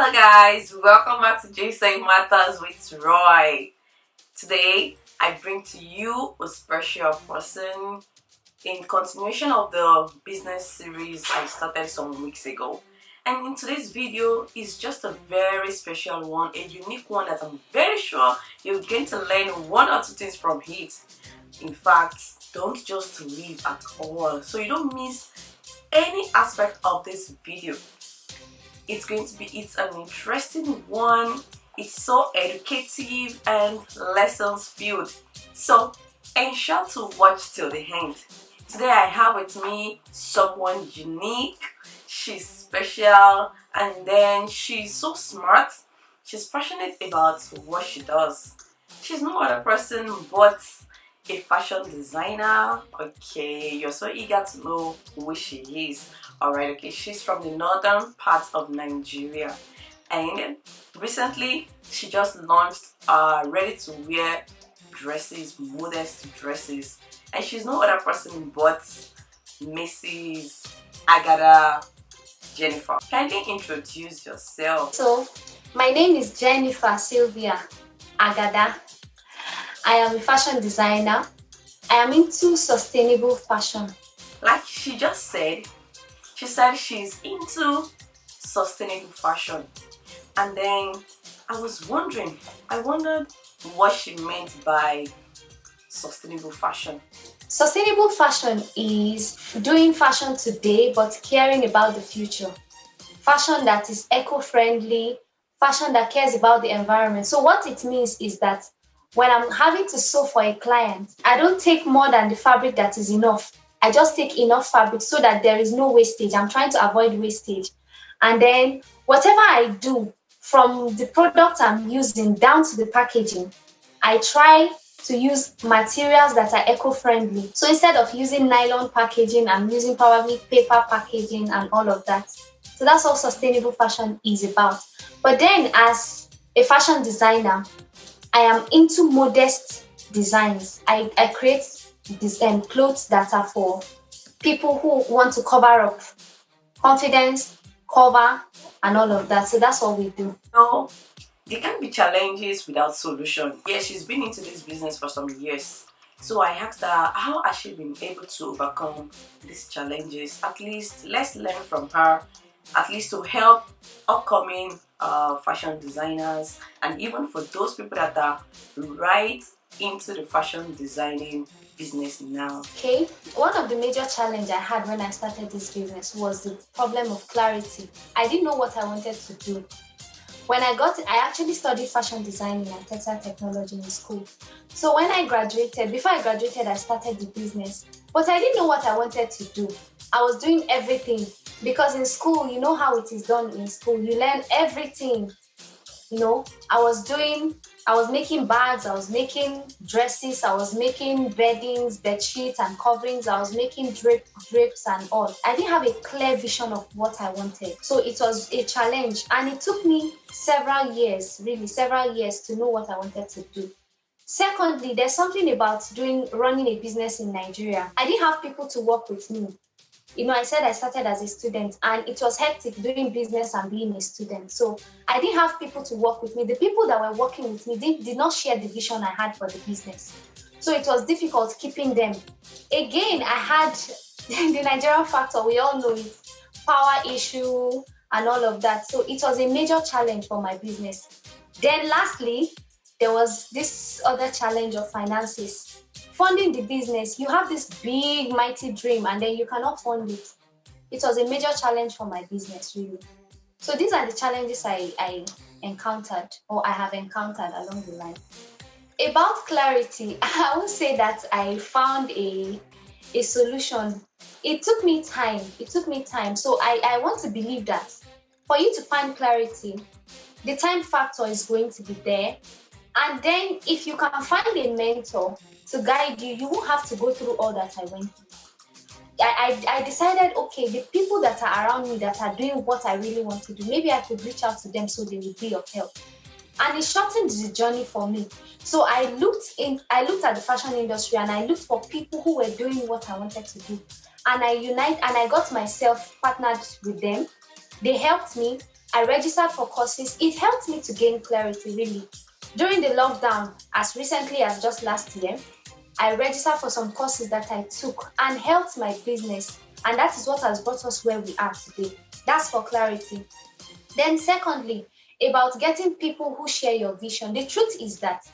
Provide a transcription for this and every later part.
Hello guys, welcome back to Jinsei Matters with Roy. Today I bring to you a special person in continuation of the business series I started some weeks ago. And in today's video is just a very special one, a unique one that I'm very sure you're going to learn one or two things from it. In fact, don't just leave at all so you don't miss any aspect of this video. It's an interesting one. It's so educative and lessons filled. So ensure to watch till the end. Today I have with me someone unique. She's special and then she's so smart. She's passionate about what she does. She's no other person but a fashion designer. Okay, you're so eager to know who she is. Alright, okay, she's from the northern part of Nigeria, and recently she just launched ready-to-wear dresses, modest dresses, and she's no other person but Mrs. Agada. Jenifa, kindly introduce yourself. So, my name is Jenifa Agada. I am a fashion designer. I am into sustainable fashion. Like she just said, she said she's into sustainable fashion. And then I wondered what she meant by sustainable fashion. Sustainable fashion is doing fashion today but caring about the future. Fashion that is eco-friendly, fashion that cares about the environment. So what it means is that when I'm having to sew for a client, I don't take more than the fabric that is enough. I just take enough fabric so that there is no wastage. I'm trying to avoid wastage. And then whatever I do, from the product I'm using down to the packaging, I try to use materials that are eco-friendly. So instead of using nylon packaging, I'm using probably paper packaging and all of that. So that's what sustainable fashion is about. But then as a fashion designer, I am into modest designs. I create clothes that are for people who want to cover up confidence, cover, and all of that. So that's what we do. No, there can be challenges without solution. Yeah, she's been into this business for some years. So I asked her, how has she been able to overcome these challenges? At least let's learn from her, at least to help upcoming fashion designers, and even for those people that are right into the fashion designing business now. Okay, one of the major challenges I had when I started this business was the problem of clarity. I didn't know what I wanted to do. I actually studied fashion designing and textile technology in school. So when before I graduated, I started the business. But I didn't know what I wanted to do. I was doing everything because in school, you know how it is done in school. You learn everything. I was making bags, I was making dresses, I was making beddings, bed sheets and coverings, I was making drapes and all. I didn't have a clear vision of what I wanted. So it was a challenge and it took me several years to know what I wanted to do. Secondly, there's something about running a business in Nigeria. I didn't have people to work with me. I said I started as a student and it was hectic doing business and being a student. So I didn't have people to work with me. The people that were working with me did not share the vision I had for the business. So it was difficult keeping them. Again, I had the Nigerian factor, we all know it, power issue and all of that. So it was a major challenge for my business. Then lastly, there was this other challenge of finances. Funding the business, you have this big, mighty dream and then you cannot fund it. It was a major challenge for my business, really. So these are the challenges I encountered or I have encountered along the line. About clarity, I would say that I found a solution. It took me time. So I want to believe that for you to find clarity, the time factor is going to be there. And then if you can find a mentor to guide you, you won't have to go through all that I went through. I decided, okay, the people that are around me that are doing what I really want to do, maybe I could reach out to them so they will be of help. And it shortened the journey for me. So I looked at the fashion industry and I looked for people who were doing what I wanted to do. And I got myself partnered with them. They helped me I registered for courses. It helped me to gain clarity, really. During the lockdown, as recently as just last year, I registered for some courses that I took and helped my business. And that is what has brought us where we are today. That's for clarity. Then, secondly, about getting people who share your vision. The truth is that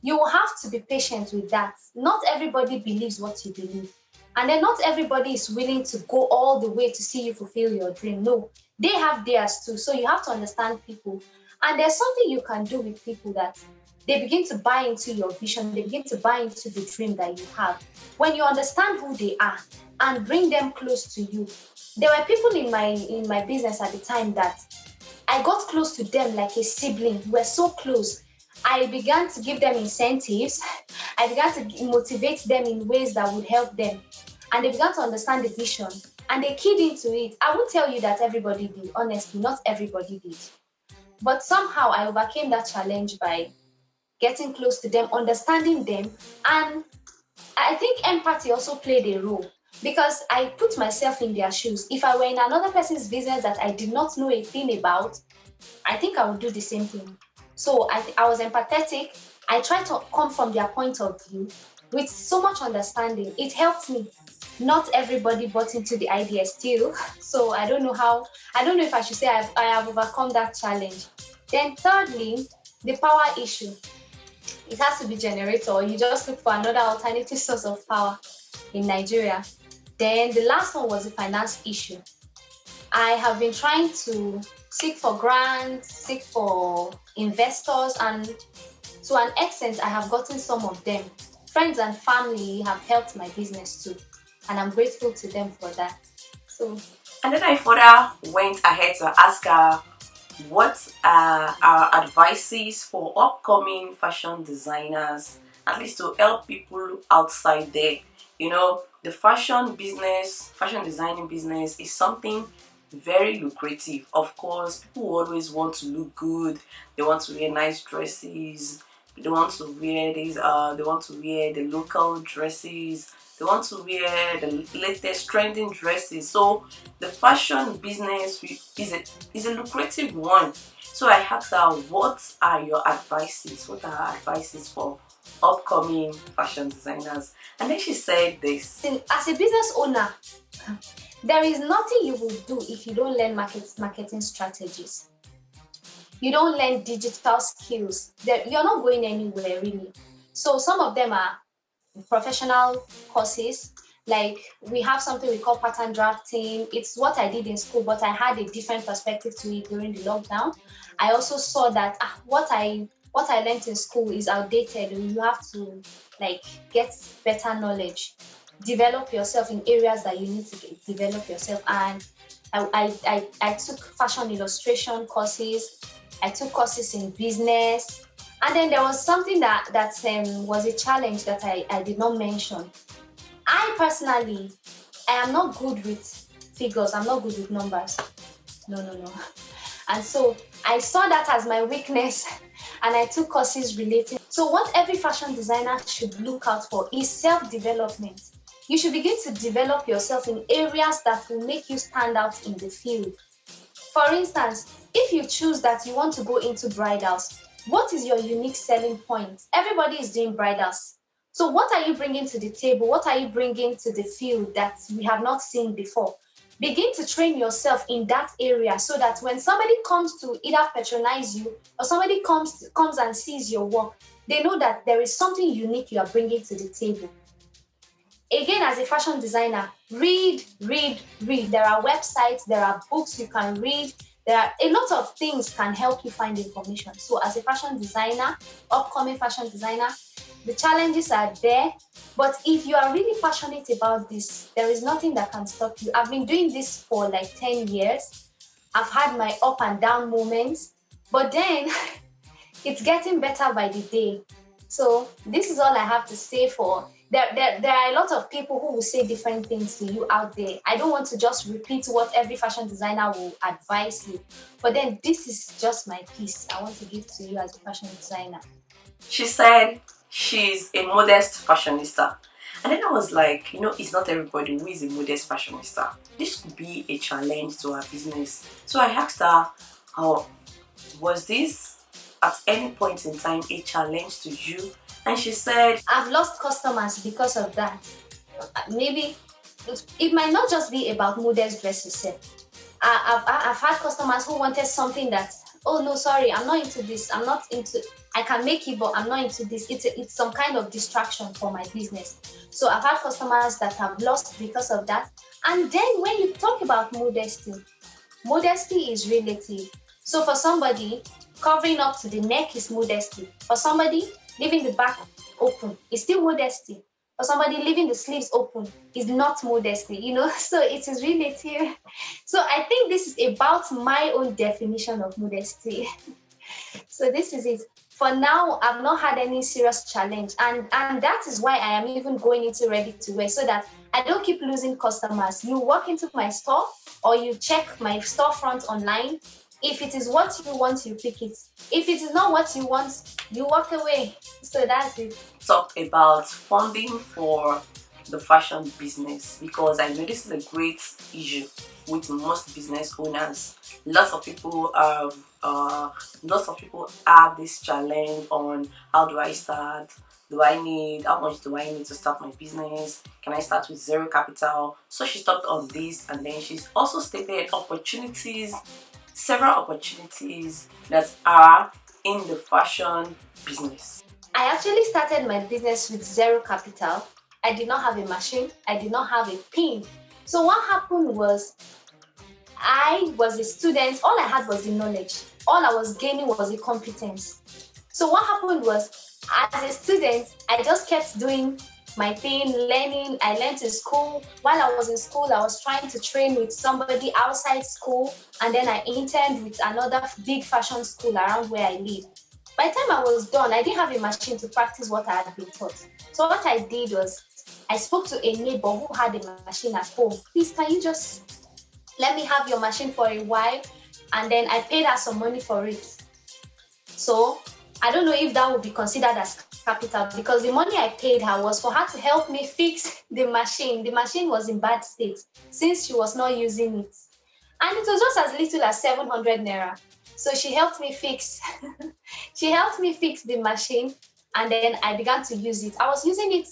you will have to be patient with that. Not everybody believes what you believe. And then not everybody is willing to go all the way to see you fulfill your dream. No, they have theirs too. So you have to understand people. And there's something you can do with people that they begin to buy into your vision, they begin to buy into the dream that you have. When you understand who they are and bring them close to you. There were people in my business at the time that I got close to them like a sibling. We're so close. I began to give them incentives. I began to motivate them in ways that would help them. And they began to understand the vision. And they keyed into it. I won't tell you that everybody did. Honestly, not everybody did. But somehow I overcame that challenge by getting close to them, understanding them. And I think empathy also played a role because I put myself in their shoes. If I were in another person's business that I did not know a thing about, I think I would do the same thing. So I was empathetic. I tried to come from their point of view with so much understanding. It helped me. Not everybody bought into the idea still. So I don't know if I should say I have overcome that challenge. Then thirdly, the power issue. It has to be generator, or you just look for another alternative source of power in Nigeria. Then the last one was the finance issue. I have been trying to seek for grants, seek for investors, and to an extent, I have gotten some of them. Friends and family have helped my business too, and I'm grateful to them for that. And then I further went ahead to ask her what are our advices for upcoming fashion designers, at least to help people outside there. You know, the fashion designing business is something very lucrative. Of course, people always want to look good. They want to wear nice dresses. They want to wear the local dresses. They want to wear the latest trending dresses. So the fashion business is a lucrative one. So I asked her, what are your advices? What are her advices for upcoming fashion designers? And then she said this. As a business owner, there is nothing you will do if you don't learn marketing strategies. You don't learn digital skills. You're not going anywhere really. So some of them are professional courses. Like we have something we call pattern drafting. It's what I did in school, but I had a different perspective to it during the lockdown. I also saw that what I learned in school is outdated. You have to get better knowledge, develop yourself in areas that you need to develop yourself. And I took fashion illustration courses. I took courses in business. And then there was something that was a challenge that I did not mention. I personally, I am not good with figures. I'm not good with numbers. No. And so I saw that as my weakness and I took courses related. So what every fashion designer should look out for is self-development. You should begin to develop yourself in areas that will make you stand out in the field. For instance, if you choose that you want to go into bridals, what is your unique selling point? Everybody is doing bridals. So what are you bringing to the table? What are you bringing to the field that we have not seen before? Begin to train yourself in that area so that when somebody comes to either patronize you or somebody comes and sees your work, they know that there is something unique you are bringing to the table. Again, as a fashion designer, read. There are websites, there are books you can read. There are a lot of things can help you find information. So as a fashion designer, upcoming fashion designer, the challenges are there. But if you are really passionate about this, there is nothing that can stop you. I've been doing this for like 10 years. I've had my up and down moments, but then it's getting better by the day. So this is all I have to say for. There are a lot of people who will say different things to you out there. I don't want to just repeat what every fashion designer will advise you. But then this is just my piece I want to give to you as a fashion designer. She said she's a modest fashionista. And then I was like, it's not everybody who is a modest fashionista. This could be a challenge to her business. So I asked her, How was this at any point in time a challenge to you? And she said, I've lost customers because of that. Maybe it might not just be about modest dresses. I've had customers who wanted something that, oh no, sorry, I'm not into this. I'm not into. I can make it, but I'm not into this. It's some kind of distraction for my business. So I've had customers that have lost because of that. And then when you talk about modesty, modesty is relative. So for somebody, covering up to the neck is modesty. For somebody, leaving the back open is still modesty. For somebody, leaving the sleeves open is not modesty, So it is relative. So I think this is about my own definition of modesty. So this is it. For now, I've not had any serious challenge, and that is why I am even going into ready to wear, so that I don't keep losing customers. You walk into my store or you check my storefront online. If it is what you want, you pick it. If it is not what you want, you walk away. So that's it. talk about funding for the fashion business, because I know this is a great issue with most business owners. Lots of people have this challenge on how do I start? How much do I need to start my business? Can I start with zero capital? So she talked on this, and then she's also stated several opportunities that are in the fashion business. I actually started my business with zero capital. I did not have a machine. I did not have a pin. So what happened was, I was a student. All I had was the knowledge. All I was gaining was the competence. So what happened was, as a student, I just kept doing my thing, learning. I learned in school. While I was in school, I was trying to train with somebody outside school, and then I interned with another big fashion school around where I live. By the time I was done, I didn't have a machine to practice what I had been taught. So what I did was, I spoke to a neighbor who had a machine at home. Please, can you just let me have your machine for a while? And then I paid her some money for it. So I don't know if that would be considered as capital, because the money I paid her was for her to help me fix the machine. The machine was in bad state since she was not using it. And it was just as little as 700 naira. So she helped me fix she helped me fix the machine, and then I began to use it. I was using it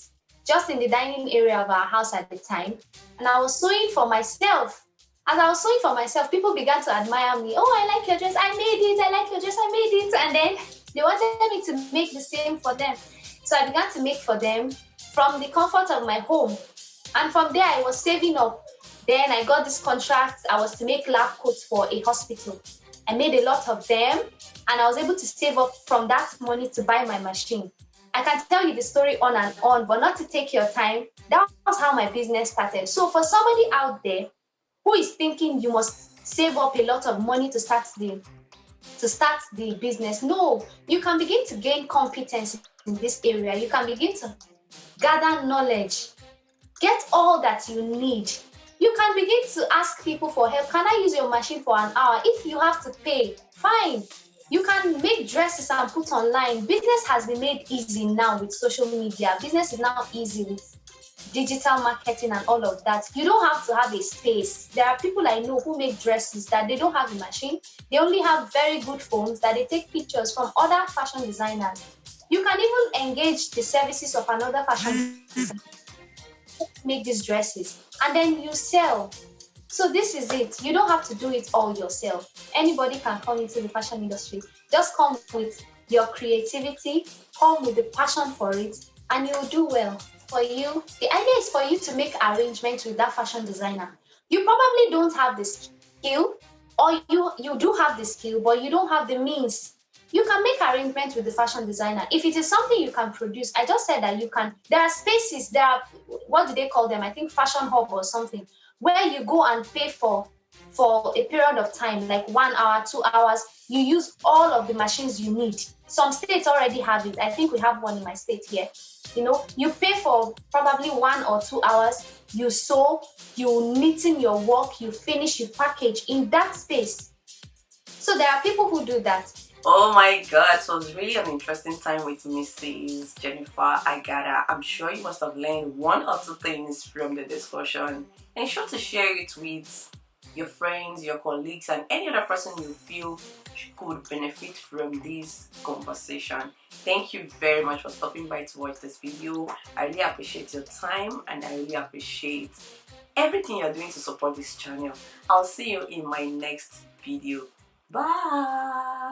just in the dining area of our house at the time, and I was sewing for myself. As I was sewing for myself, people began to admire me. Oh, I like your dress. I made it. I like your dress. I made it. And then they wanted me to make the same for them. So I began to make for them from the comfort of my home. And from there, I was saving up. Then I got this contract. I was to make lab coats for a hospital. I made a lot of them, and I was able to save up from that money to buy my machine. I can tell you the story on and on, but not to take your time. That was how my business started. So for somebody out there who is thinking you must save up a lot of money to start the business, no, you can begin to gain competence in this area. You can begin to gather knowledge, get all that you need. You can begin to ask people for help. Can I use your machine for an hour? If you have to pay, fine. You can make dresses and put online. Business has been made easy now with social media. Business is now easy with digital marketing and all of that. You don't have to have a space. There are people I know who make dresses that they don't have a machine. They only have very good phones that they take pictures from other fashion designers. You can even engage the services of another fashion designer, make these dresses, and then you sell. So this is it. You don't have to do it all yourself. Anybody can come into the fashion industry. Just come with your creativity, come with the passion for it, and you'll do well. For you, the idea is for you to make arrangements with that fashion designer. You probably don't have the skill, or you do have the skill, but you don't have the means. You can make arrangements with the fashion designer. If it is something you can produce, I just said that you can. There are spaces, what do they call them? I think fashion hub or something, where you go and pay for a period of time, like 1 hour, 2 hours. You use all of the machines you need. Some states already have it. I think we have one in my state here. You pay for probably 1 or 2 hours. You sew, you knit in your work, you finish, you package in that space. So there are people who do that. Oh my god, it was really an interesting time with Mrs. Jenifa Agada. I'm sure you must have learned one or two things from the discussion. Ensure to share it with your friends, your colleagues, and any other person you feel could benefit from this conversation. Thank you very much for stopping by to watch this video. I really appreciate your time, and I really appreciate everything you're doing to support this channel. I'll see you in my next video. Bye.